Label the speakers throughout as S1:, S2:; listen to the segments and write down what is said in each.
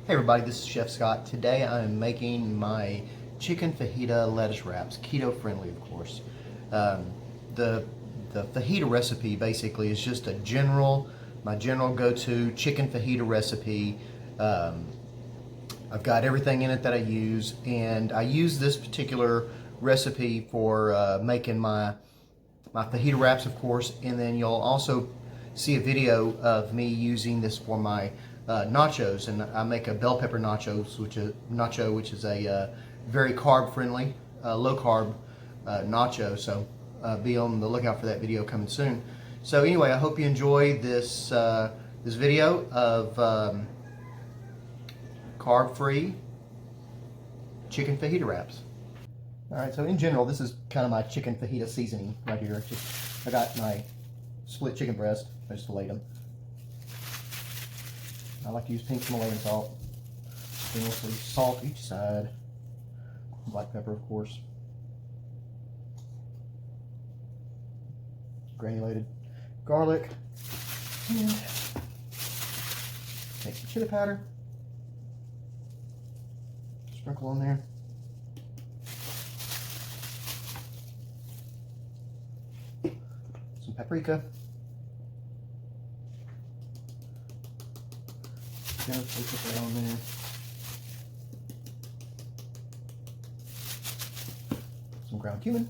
S1: Hey everybody, this is Chef Scott. Today I am making my chicken fajita lettuce wraps, keto friendly of course. Um, the fajita recipe basically is just my general go-to chicken fajita recipe. I've got everything in it that I use, and I use this particular recipe for making my fajita wraps, of course, and then you'll also see a video of me using this for my nachos, and I make a bell pepper nachos, which is a very carb friendly, low carb nacho. So be on the lookout for that video coming soon. So anyway, I hope you enjoy this this video of carb free chicken fajita wraps. All right, so in general, this is kind of my chicken fajita seasoning right here. I got my split chicken breast. I just filleted them. I like to use pink Himalayan salt. Then also salt each side. Black pepper, of course. Granulated garlic. And take some chili powder. Sprinkle on there. Some paprika. Gently put that on there. Some ground cumin.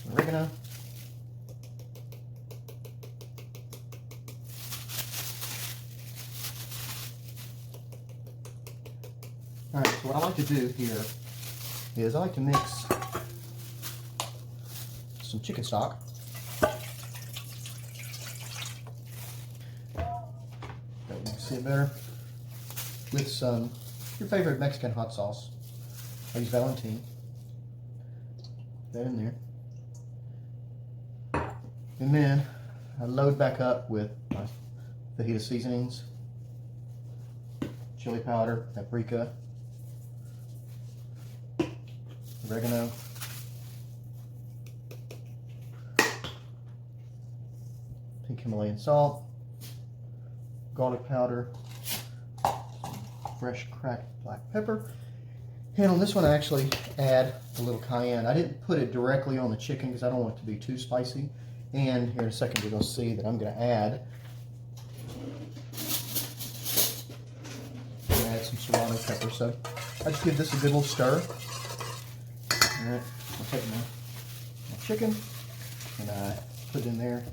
S1: Some oregano. Alright, so what I like to do here is I like to mix some chicken stock. That you can see it better. With some your favorite Mexican hot sauce. I use Valentin. That in there. And then I load back up with my fajita seasonings. Chili powder, paprika, oregano, pink Himalayan salt, garlic powder, fresh cracked black pepper. And on this one I actually add a little cayenne. I didn't put it directly on the chicken because I don't want it to be too spicy. And here in a second you're going to see that I'm going to add some serrano pepper. So I just give this a good little stir. Alright, I'll take my chicken and I put it in there.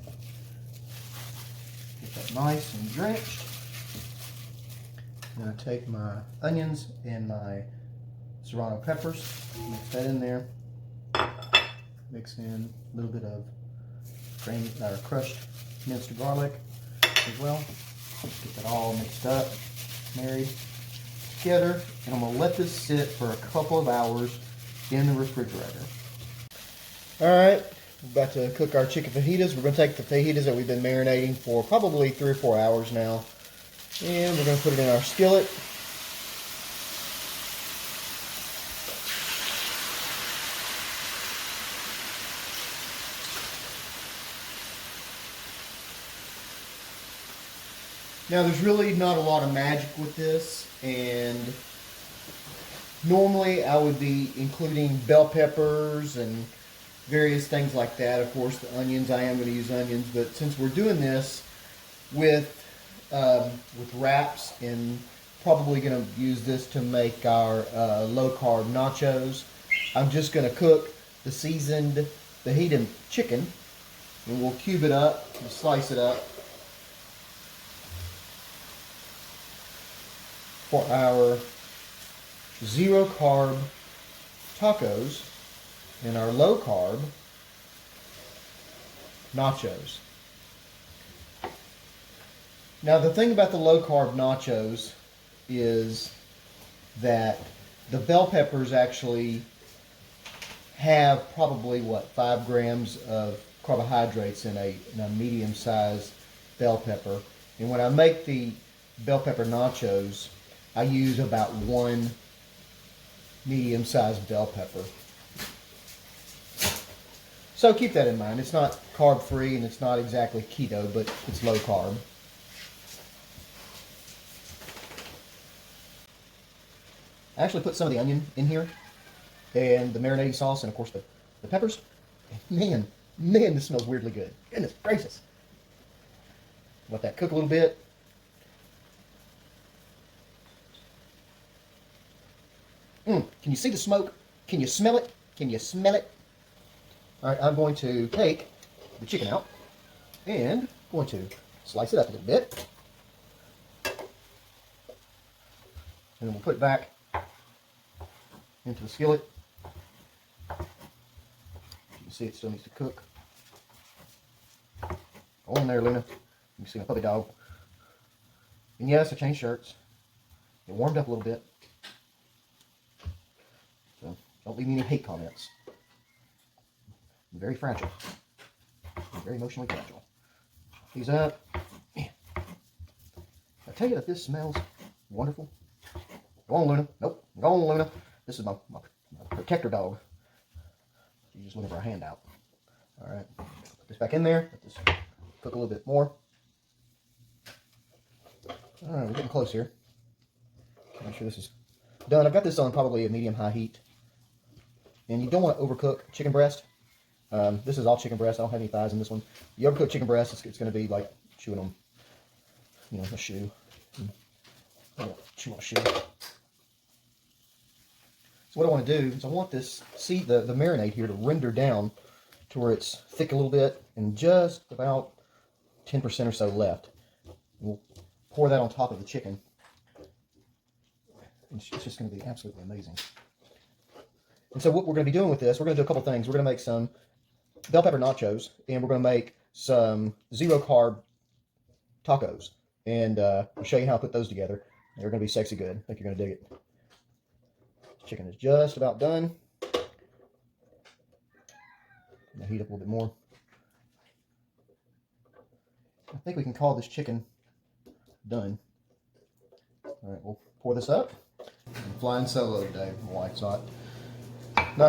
S1: Get that nice and drenched. And I take my onions and my serrano peppers, mix that in there. Mix in a little bit of crushed minced garlic as well. Get that all mixed up, married together, and I'm going to let this sit for a couple of hours in the refrigerator. Alright, we're about to cook our chicken fajitas. We're going to take the fajitas that we've been marinating for probably 3 or 4 hours now, and we're going to put it in our skillet. Now there's really not a lot of magic with this, and normally I would be including bell peppers and various things like that. Of course, the onions, I am going to use onions, but since we're doing this with wraps, and probably going to use this to make our low-carb nachos, I'm just going to cook the seasoned fajita chicken, and we'll cube it up and slice it up for our zero-carb tacos and our low-carb nachos. Now the thing about the low-carb nachos is that the bell peppers actually have probably, 5 grams of carbohydrates in a medium-sized bell pepper. And when I make the bell pepper nachos, I use about 1 medium-sized bell pepper. So keep that in mind. It's not carb free and it's not exactly keto, but it's low carb. I actually put some of the onion in here and the marinating sauce and of course the peppers. Man, this smells weirdly good. Goodness gracious. Let that cook a little bit. Can you see the smoke? Can you smell it? Can you smell it? All right, I'm going to take the chicken out and going to slice it up a little bit. And then we'll put it back into the skillet. You can see it still needs to cook. Go in there, Luna. You can see my puppy dog. And yes, I changed shirts. It warmed up a little bit. So don't leave me any hate comments. I'm very fragile. I'm very emotionally fragile. These up. Man. I tell you that this smells wonderful. Go on, Luna. Nope. Go on, Luna. This is my protector dog. She's just looking for a handout. All right. Put this back in there. Let this cook a little bit more. All right, we're getting close here. Make sure this is done. I've got this on probably a medium-high heat. And you don't want to overcook chicken breast. This is all chicken breast. I don't have any thighs in this one. You overcook chicken breast, it's going to be like chewing on, a shoe. Chew on a shoe. So what I want to do is I want this, see the marinade here to render down to where it's thick a little bit and just about 10% or so left. We'll pour that on top of the chicken. And it's just going to be absolutely amazing. And so what we're going to be doing with this, we're going to do a couple things. We're going to make some bell pepper nachos, and we're going to make some zero carb tacos. And I'll show you how I put those together. They're going to be sexy good. I think you're going to dig it. Chicken is just about done. I'm going to heat up a little bit more. I think we can call this chicken done. All right, we'll pour this up. I'm flying solo today. My wife's not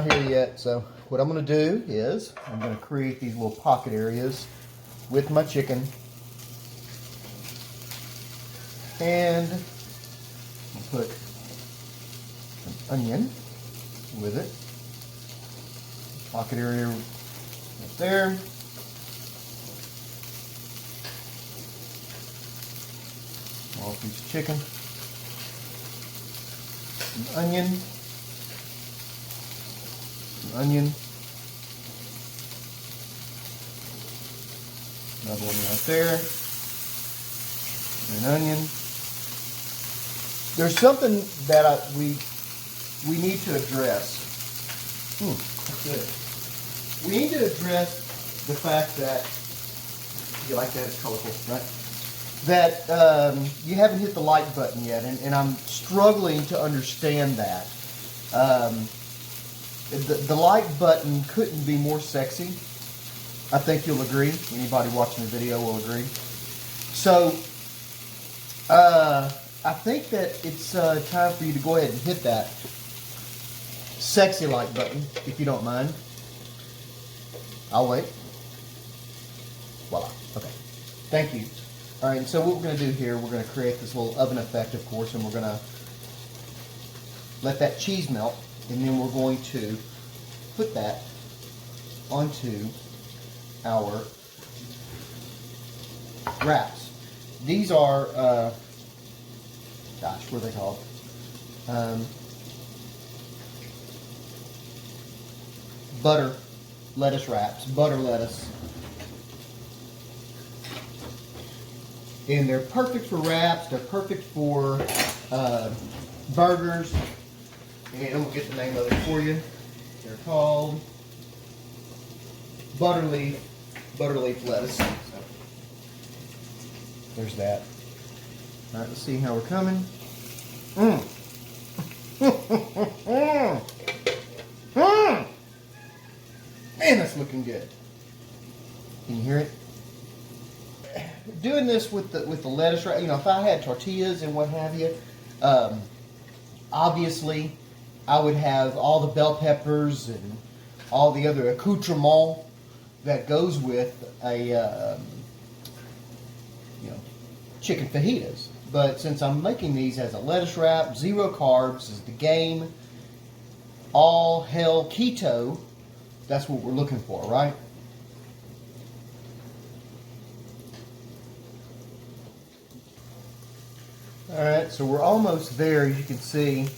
S1: here yet, so what I'm going to do is I'm going to create these little pocket areas with my chicken, and I'll put an onion with it. Pocket area right there. Small piece of chicken, some onion. Onion, another one right there, and an onion. There's something that we need to address. That's good. We need to address the fact that you like that, it's colorful, right? That you haven't hit the like button yet, and I'm struggling to understand that. The like button couldn't be more sexy. I think you'll agree. Anybody watching the video will agree. So, I think that it's time for you to go ahead and hit that sexy like button, if you don't mind. I'll wait. Voila. Okay. Thank you. All right, and so what we're going to do here, we're going to create this little oven effect, of course, and we're going to let that cheese melt. And then we're going to put that onto our wraps. These are, gosh, what are they called? Butter lettuce wraps, butter lettuce. And they're perfect for wraps, they're perfect for burgers. And we'll get the name of it for you. They're called butterleaf lettuce. So, there's that. All right, let's see how we're coming. Man, that's looking good. Can you hear it? Doing this with the lettuce, right? If I had tortillas and what have you, obviously I would have all the bell peppers and all the other accoutrements that goes with a chicken fajitas. But since I'm making these as a lettuce wrap, 0 carbs is the game. All hell keto. That's what we're looking for, right? Alright, so we're almost there, as you can see.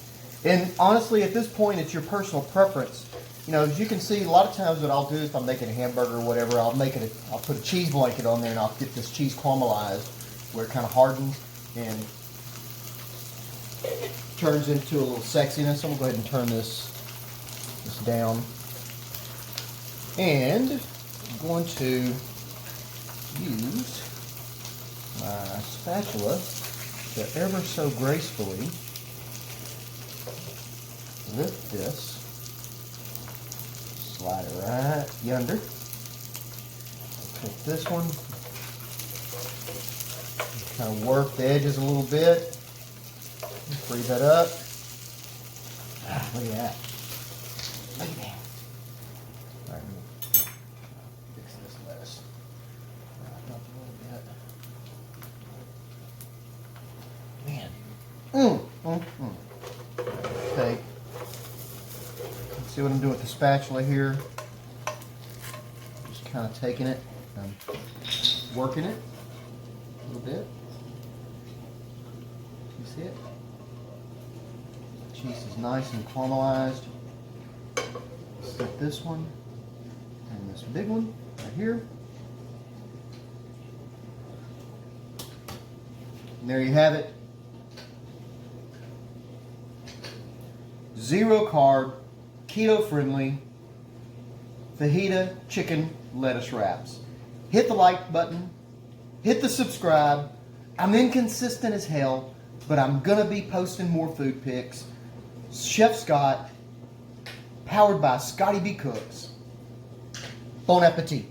S1: And honestly, at this point, it's your personal preference. As you can see, a lot of times what I'll do if I'm making a hamburger or whatever, I'll put a cheese blanket on there and I'll get this cheese caramelized where it kind of hardens and turns into a little sexiness. I'm going to go ahead and turn this down. And I'm going to use my spatula to ever so gracefully lift this, slide it right yonder, take this one, kind of work the edges a little bit, free that up. Look at that. Look at that. All right, fix this lettuce right up a little bit. Man. Okay. See what I'm doing with the spatula here? Just kind of taking it and working it a little bit. You see it? Cheese is nice and caramelized. Set this one and this big one right here. And there you have it. 0 carb, keto friendly fajita chicken lettuce wraps. Hit the like button, hit the subscribe. I'm inconsistent as hell, but I'm gonna be posting more food pics. Chef Scott, powered by Scotty B Cooks. Bon appetit.